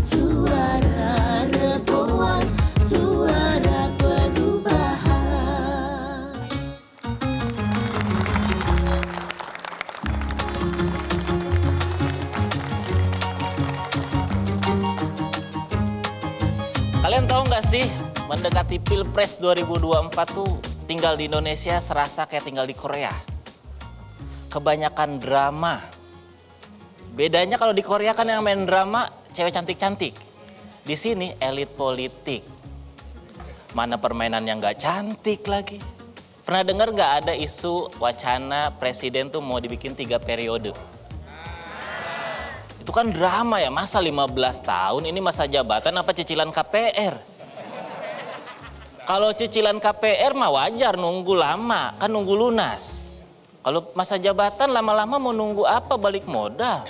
Suara Rebuan, suara perubahan. Kalian tahu nggak sih, mendekati Pilpres 2024 tuh tinggal di Indonesia serasa kayak tinggal di Korea. Kebanyakan drama. Bedanya kalau di Korea kan yang main drama cewek cantik-cantik. Di sini elit politik. Mana permainan yang nggak cantik lagi. Pernah dengar nggak ada isu wacana presiden tuh mau dibikin 3 periode? Itu kan drama ya, masa 15 tahun ini masa jabatan apa cicilan KPR? Kalau cicilan KPR mah wajar nunggu lama, kan nunggu lunas. Kalau masa jabatan lama-lama mau nunggu apa, balik modal.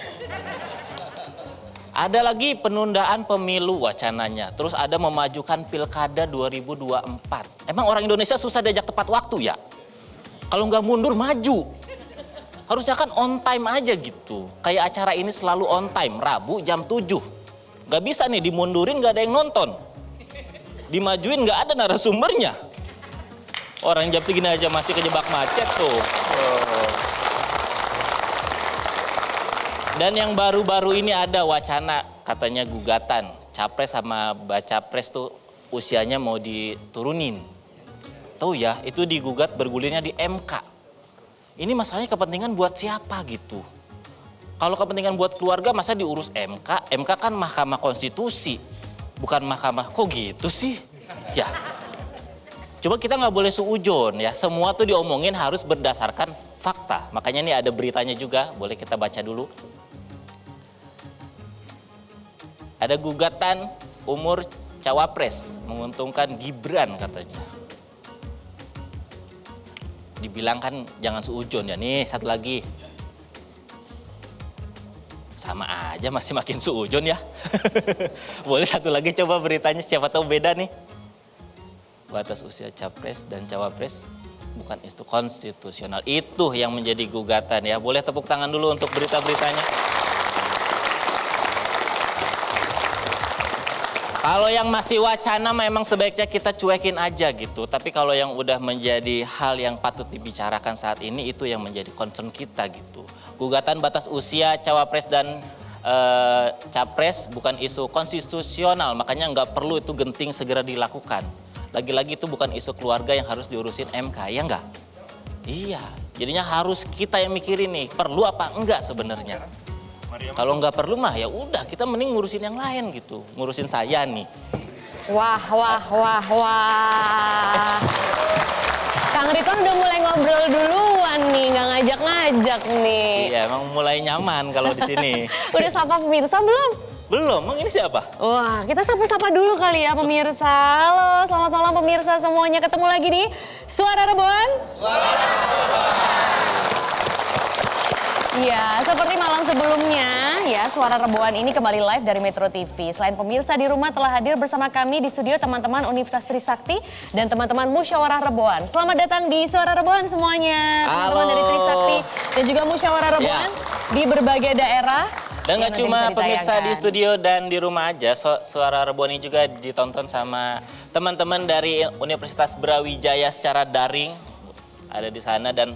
Ada lagi penundaan pemilu wacananya, terus ada memajukan pilkada 2024. Emang orang Indonesia susah diajak tepat waktu ya? Kalau nggak mundur maju. Harusnya kan on time aja gitu. Kayak acara ini selalu on time, Rabu jam 7. Nggak bisa nih dimundurin nggak ada yang nonton. Dimajuin nggak ada narasumbernya. Orang jam segini aja masih kejebak macet tuh. Dan yang baru-baru ini ada wacana katanya gugatan capres sama bacapres tuh usianya mau diturunin. Tahu ya, itu digugat bergulirnya di MK. Ini masalahnya kepentingan buat siapa gitu. Kalau kepentingan buat keluarga masa diurus MK? MK kan Mahkamah Konstitusi, bukan mahkamah. Kok gitu sih? Ya. Coba kita nggak boleh suujon ya. Semua tuh diomongin harus berdasarkan fakta. Makanya ini ada beritanya juga, boleh kita baca dulu. Ada gugatan umur cawapres menguntungkan Gibran katanya. Dibilang kan jangan suujon ya. Nih satu lagi. Sama aja masih makin suujon ya. Boleh satu lagi coba beritanya, siapa tahu beda nih. Batas usia capres dan cawapres bukan isu konstitusional. Itu yang menjadi gugatan ya. Boleh tepuk tangan dulu untuk berita-beritanya. Kalau yang masih wacana memang sebaiknya kita cuekin aja gitu. Tapi kalau yang udah menjadi hal yang patut dibicarakan saat ini, itu yang menjadi concern kita gitu. Gugatan batas usia cawapres dan capres bukan isu konstitusional, makanya nggak perlu itu genting segera dilakukan. Lagi-lagi itu bukan isu keluarga yang harus diurusin MK, ya nggak? Iya, jadinya harus kita yang mikirin nih, perlu apa enggak sebenarnya. Kalau nggak perlu mah ya udah, kita mending ngurusin yang lain gitu, ngurusin saya nih. Wah. Kang Ridwan udah mulai ngobrol duluan nih, nggak ngajak-ngajak nih. Iya, emang mulai nyaman kalau di sini. Udah sapa pemirsa belum? Belum, emang ini siapa? Wah, kita sapa-sapa dulu kali ya pemirsa. Halo, selamat malam pemirsa semuanya. Ketemu lagi di Suara Rebuan. Iya, seperti malam sebelumnya ya, Suara Rebuan ini kembali live dari Metro TV. Selain pemirsa di rumah telah hadir bersama kami di studio teman-teman Universitas Trisakti dan teman-teman Musyawarah Rebuan. Selamat datang di Suara Rebuan semuanya, teman-teman dari Trisakti dan juga Musyawarah Rebuan di berbagai daerah. Dan nggak cuma pemirsa di studio dan di rumah aja, Suara Rebuan ini juga ditonton sama teman-teman dari Universitas Brawijaya secara daring. Ada di sana dan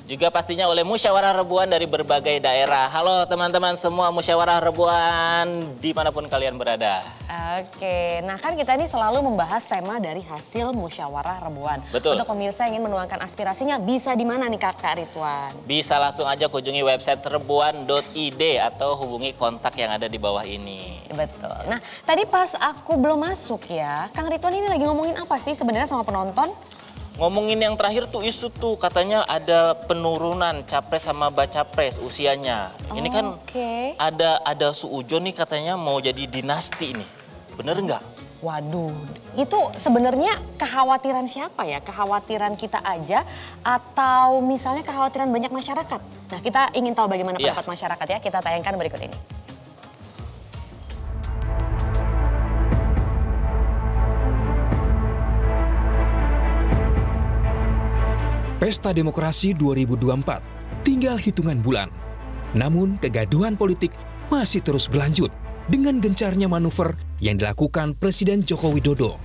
juga pastinya oleh Musyawarah Rebuan dari berbagai daerah. Halo teman-teman semua Musyawarah Rebuan dimanapun kalian berada. Oke, nah kan kita ini selalu membahas tema dari hasil Musyawarah Rebuan. Betul. Untuk pemirsa yang ingin menuangkan aspirasinya bisa di mana nih Kak Ridwan? Bisa langsung aja kunjungi website rebuan.id atau hubungi kontak yang ada di bawah ini. Betul. Nah tadi pas aku belum masuk ya, Kang Ridwan ini lagi ngomongin apa sih sebenarnya sama penonton? Ngomongin yang terakhir tuh isu tuh katanya ada penurunan capres sama bacapres usianya. Ini kan ada suujon nih katanya mau jadi dinasti nih. Bener nggak? Waduh, itu sebenarnya kekhawatiran siapa ya? Kekhawatiran kita aja atau misalnya kekhawatiran banyak masyarakat? Nah kita ingin tahu bagaimana pendapat masyarakat ya, kita tayangkan berikut ini. Pesta Demokrasi 2024 tinggal hitungan bulan. Namun kegaduhan politik masih terus berlanjut dengan gencarnya manuver yang dilakukan Presiden Joko Widodo.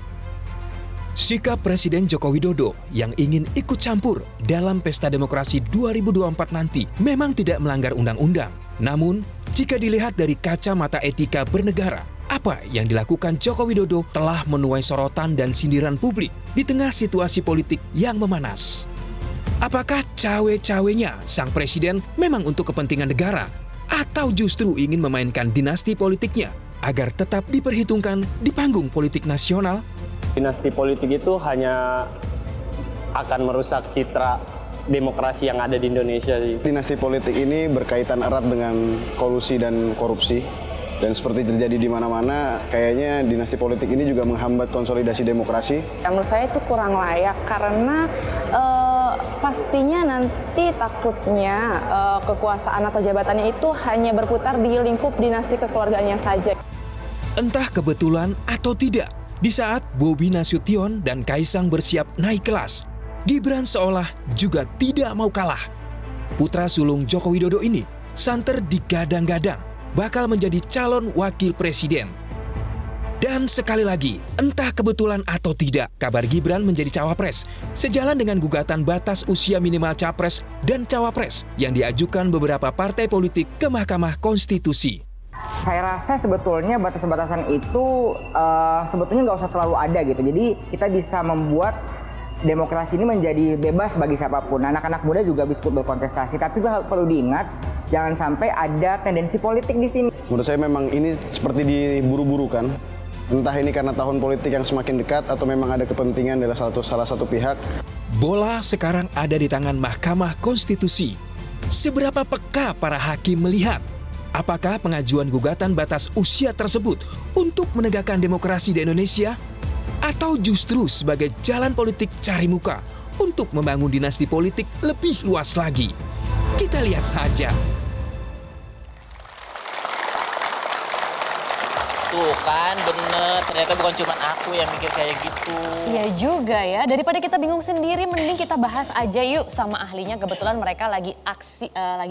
Sikap Presiden Joko Widodo yang ingin ikut campur dalam Pesta Demokrasi 2024 nanti memang tidak melanggar undang-undang. Namun, jika dilihat dari kacamata etika bernegara, apa yang dilakukan Joko Widodo telah menuai sorotan dan sindiran publik di tengah situasi politik yang memanas. Apakah cawe-cawenya sang presiden memang untuk kepentingan negara atau justru ingin memainkan dinasti politiknya agar tetap diperhitungkan di panggung politik nasional? Dinasti politik itu hanya akan merusak citra demokrasi yang ada di Indonesia sih. Dinasti politik ini berkaitan erat dengan kolusi dan korupsi. Dan seperti terjadi di mana-mana, kayaknya dinasti politik ini juga menghambat konsolidasi demokrasi. Menurut saya itu kurang layak karena pastinya nanti takutnya kekuasaan atau jabatannya itu hanya berputar di lingkup dinasti kekeluargaannya saja. Entah kebetulan atau tidak, di saat Bobi Nasution dan Kaisang bersiap naik kelas, Gibran seolah juga tidak mau kalah. Putra sulung Joko Widodo ini santer digadang-gadang bakal menjadi calon wakil presiden. Dan sekali lagi, entah kebetulan atau tidak, kabar Gibran menjadi cawapres sejalan dengan gugatan batas usia minimal capres dan cawapres yang diajukan beberapa partai politik ke Mahkamah Konstitusi. Saya rasa sebetulnya batasan-batasan itu sebetulnya nggak usah terlalu ada gitu. Jadi kita bisa membuat demokrasi ini menjadi bebas bagi siapapun. Anak-anak muda juga bisa berkontestasi, tapi perlu diingat jangan sampai ada tendensi politik di sini. Menurut saya memang ini seperti diburu-burukan. Entah ini karena tahun politik yang semakin dekat atau memang ada kepentingan dari salah satu pihak. Bola sekarang ada di tangan Mahkamah Konstitusi. Seberapa peka para hakim melihat apakah pengajuan gugatan batas usia tersebut untuk menegakkan demokrasi di Indonesia atau justru sebagai jalan politik cari muka untuk membangun dinasti politik lebih luas lagi? Kita lihat saja. Tuh kan bener, ternyata bukan cuma aku yang mikir kayak gitu. Iya juga ya, daripada kita bingung sendiri mending kita bahas aja yuk sama ahlinya. Kebetulan mereka lagi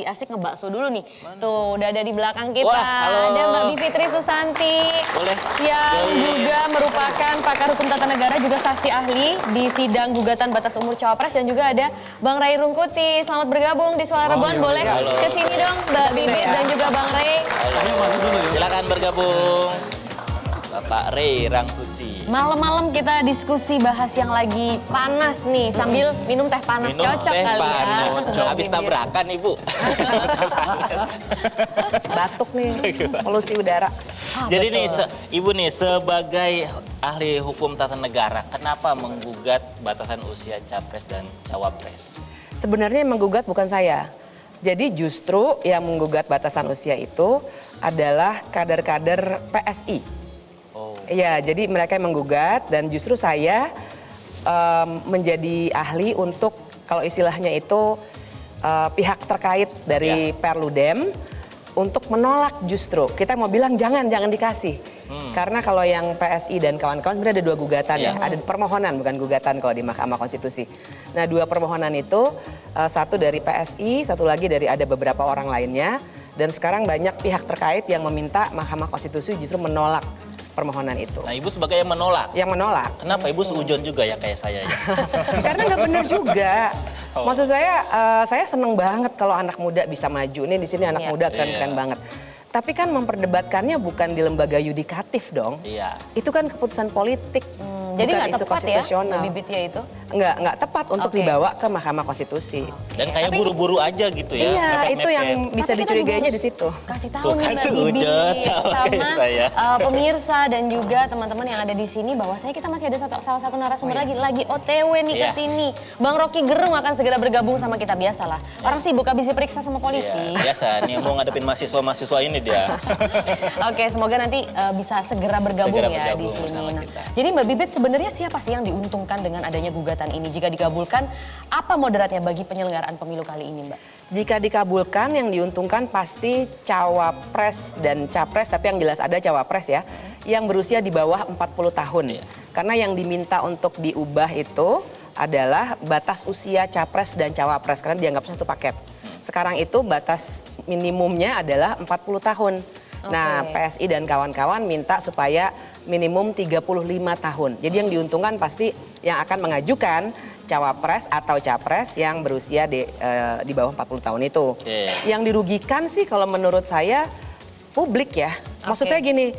asik ngebakso dulu nih. Tuh udah ada di belakang kita. Wah, halo. Ada Mbak Bivitri Susanti. Boleh. Yang juga merupakan pakar hukum tata negara, juga saksi ahli di sidang gugatan batas umur cawapres. Dan juga ada Bang Ray Rungkuti. Selamat bergabung di Suara Rebuan. Boleh kesini dong Mbak Bibit dan juga Bang Ray. Silakan bergabung. Bapak Ray Rangkuti. Malam-malam kita diskusi bahas yang lagi panas nih sambil minum teh panas. Cocok teh kali panas. ya. Habis tabrakan Ibu. Batuk nih, polusi udara. Jadi nih Ibu nih sebagai ahli hukum tata negara, kenapa menggugat batasan usia capres dan cawapres? Sebenarnya yang menggugat bukan saya. Jadi justru yang menggugat batasan usia itu adalah kader-kader PSI. Iya, jadi mereka yang menggugat dan justru saya menjadi ahli untuk kalau istilahnya itu pihak terkait dari Perludem untuk menolak justru. Kita mau bilang jangan dikasih. Karena kalau yang PSI dan kawan-kawan sebenarnya ada 2 gugatan ya. Ada permohonan bukan gugatan kalau di Mahkamah Konstitusi. Nah 2 permohonan itu satu dari PSI, satu lagi dari ada beberapa orang lainnya. Dan sekarang banyak pihak terkait yang meminta Mahkamah Konstitusi justru menolak permohonan itu. Nah Ibu sebagai yang menolak. Yang menolak. Kenapa Ibu seujon juga ya kayak saya ya? Karena nggak benar juga. Maksud saya seneng banget kalau anak muda bisa maju. Nih di sini anak muda keren banget. Tapi kan memperdebatkannya bukan di lembaga yudikatif dong. Iya. Itu kan keputusan politik. Jadi bukan nggak isu tepat konstitusional. ya bibitnya itu? Nggak tepat untuk dibawa ke Mahkamah Konstitusi. Dan kayak buru-buru aja gitu ya. Iya, mepet-mepet. itu yang bisa Tapi kita dicurigainya juga di situ. Kasih tahu Tuh nih kan Mbak seujot Bibi sama kayak saya. pemirsa dan juga teman-teman yang ada di sini bahwasanya kita masih ada salah satu narasumber lagi OTW nih ke sini. Bang Rocky Gerung akan segera bergabung sama kita, biasalah. Orang sibuk habis diperiksa sama polisi. Iya, biasa nih mau ngadepin mahasiswa ini dia. Oke, semoga nanti bisa segera bergabung ya di sini. sama Nah, kita. jadi Mbak Bibit sebenarnya siapa sih yang diuntungkan dengan adanya gugatan ini? Jika dikabulkan, apa moderatnya bagi penyelenggaraan pemilu kali ini, Mbak? Jika dikabulkan yang diuntungkan pasti cawapres dan capres, tapi yang jelas ada cawapres ya, yang berusia di bawah 40 tahun. Karena yang diminta untuk diubah itu adalah batas usia capres dan cawapres, karena dianggap satu paket. Sekarang itu batas minimumnya adalah 40 tahun. Nah, PSI dan kawan-kawan minta supaya minimum 35 tahun. Jadi yang diuntungkan pasti yang akan mengajukan cawapres atau capres yang berusia di bawah 40 tahun itu. Yang dirugikan sih kalau menurut saya publik ya. Maksud saya gini,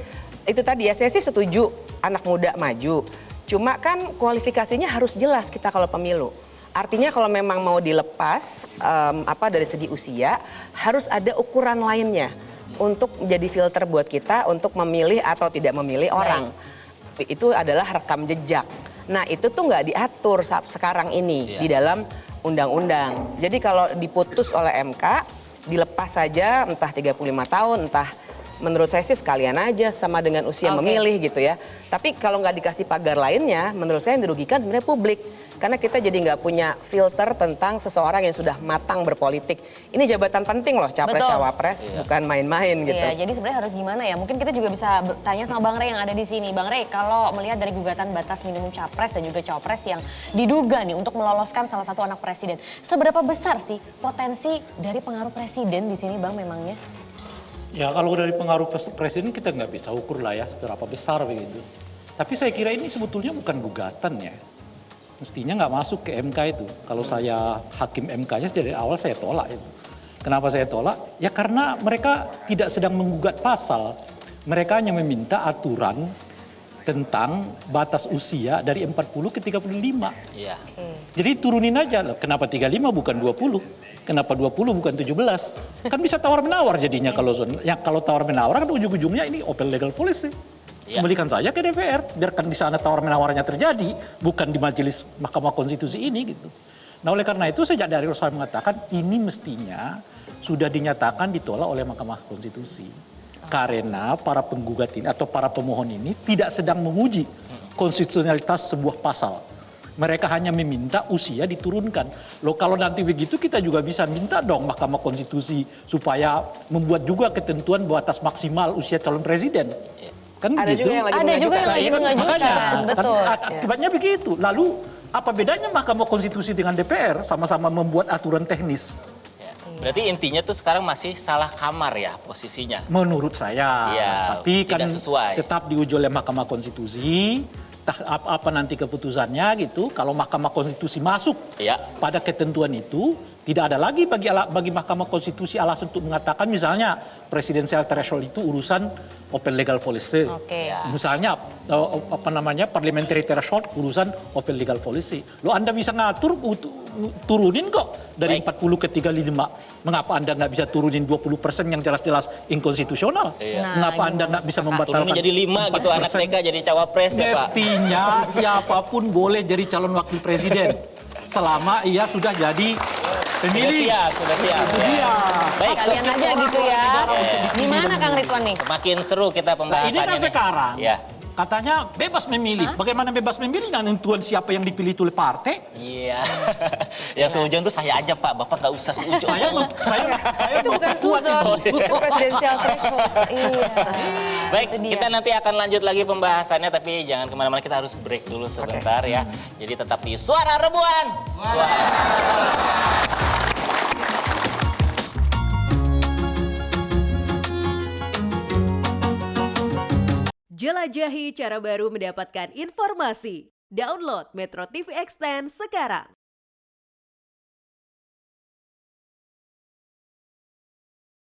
itu tadi ya, saya sih setuju anak muda maju. Cuma kan kualifikasinya harus jelas kita kalau pemilu. Artinya kalau memang mau dilepas dari segi usia, harus ada ukuran lainnya untuk menjadi filter buat kita untuk memilih atau tidak memilih orang. Itu adalah rekam jejak. Nah itu tuh nggak diatur sekarang ini di dalam undang-undang. Jadi kalau diputus oleh MK, dilepas saja entah 35 tahun, entah menurut saya sih sekalian aja sama dengan usia memilih gitu ya. Tapi kalau nggak dikasih pagar lainnya, menurut saya yang dirugikan sebenarnya publik. Karena kita jadi nggak punya filter tentang seseorang yang sudah matang berpolitik. Ini jabatan penting loh, capres-cawapres, bukan main-main gitu. Iya, jadi sebenarnya harus gimana ya? Mungkin kita juga bisa tanya sama Bang Rey yang ada di sini. Bang Rey, kalau melihat dari gugatan batas minimum capres dan juga cawapres yang diduga nih untuk meloloskan salah satu anak presiden, seberapa besar sih potensi dari pengaruh presiden di sini, Bang, memangnya? Ya kalau dari pengaruh presiden kita nggak bisa ukur lah ya berapa besar begitu. Tapi saya kira ini sebetulnya bukan gugatan ya. Mestinya nggak masuk ke MK itu. Kalau saya hakim MK-nya dari awal saya tolak itu. Kenapa saya tolak? Ya karena mereka tidak sedang menggugat pasal. Mereka hanya meminta aturan tentang batas usia dari 40 ke 35. Iya. Jadi turunin aja loh. Kenapa 35 bukan 20? Kenapa 20 bukan 17? Kan bisa tawar-menawar jadinya kalau tawar-menawar kan ujung-ujungnya ini open legal policy. Kembalikan saja ke DPR, biarkan di sana tawar-menawarnya terjadi, bukan di majelis Mahkamah Konstitusi ini gitu. Nah oleh karena itu sejak dari awal saya mengatakan ini mestinya sudah dinyatakan ditolak oleh Mahkamah Konstitusi. Karena para penggugat ini atau para pemohon ini tidak sedang menguji konstitusionalitas sebuah pasal. Mereka hanya meminta usia diturunkan. Loh kalau nanti begitu kita juga bisa minta dong Mahkamah Konstitusi supaya membuat juga ketentuan batas maksimal usia calon presiden. Kan ada gitu. juga yang lagi mengajukan. Betul. Akibatnya begitu. Lalu apa bedanya Mahkamah Konstitusi dengan DPR sama-sama membuat aturan teknis? Berarti intinya tuh sekarang masih salah kamar ya posisinya. Menurut saya. Ya, tapi kan sesuai. tetap diuji oleh Mahkamah Konstitusi. Apa nanti keputusannya gitu. Kalau Mahkamah Konstitusi masuk pada ketentuan itu, tidak ada lagi bagi Mahkamah Konstitusi alasan untuk mengatakan misalnya presidensial threshold itu urusan open legal policy. Misalnya parliamentary threshold urusan open legal policy. Lo Anda bisa ngatur turunin kok dari 40 ke 35. Mengapa Anda nggak bisa turunin 20% yang jelas-jelas inkonstitusional? Mengapa Anda nggak bisa membatalkan turunin jadi 5 gitu anak TK jadi cawapres ya Pak? Mestinya siapapun boleh jadi calon wakil presiden selama ia sudah jadi pemilih. Sudah siap. Itu dia. Baik, kalian aja gitu ya. Gimana Kang Ridwan nih? Semakin seru kita pembahasannya. Ini kan sekarang. Ya. Katanya bebas memilih. Bagaimana bebas memilih dan tentuan siapa yang dipilih oleh partai? Iya. Yang seujung tuh saya aja Pak. Bapak nggak usah seujung. saya itu bukan suzon, itu presidensial threshold. Iya. Baik, kita nanti akan lanjut lagi pembahasannya. Tapi jangan kemana-mana, kita harus break dulu sebentar ya. Jadi tetap di Suara Rebuan. Jelajahi cara baru mendapatkan informasi. Download Metro TV Extend sekarang.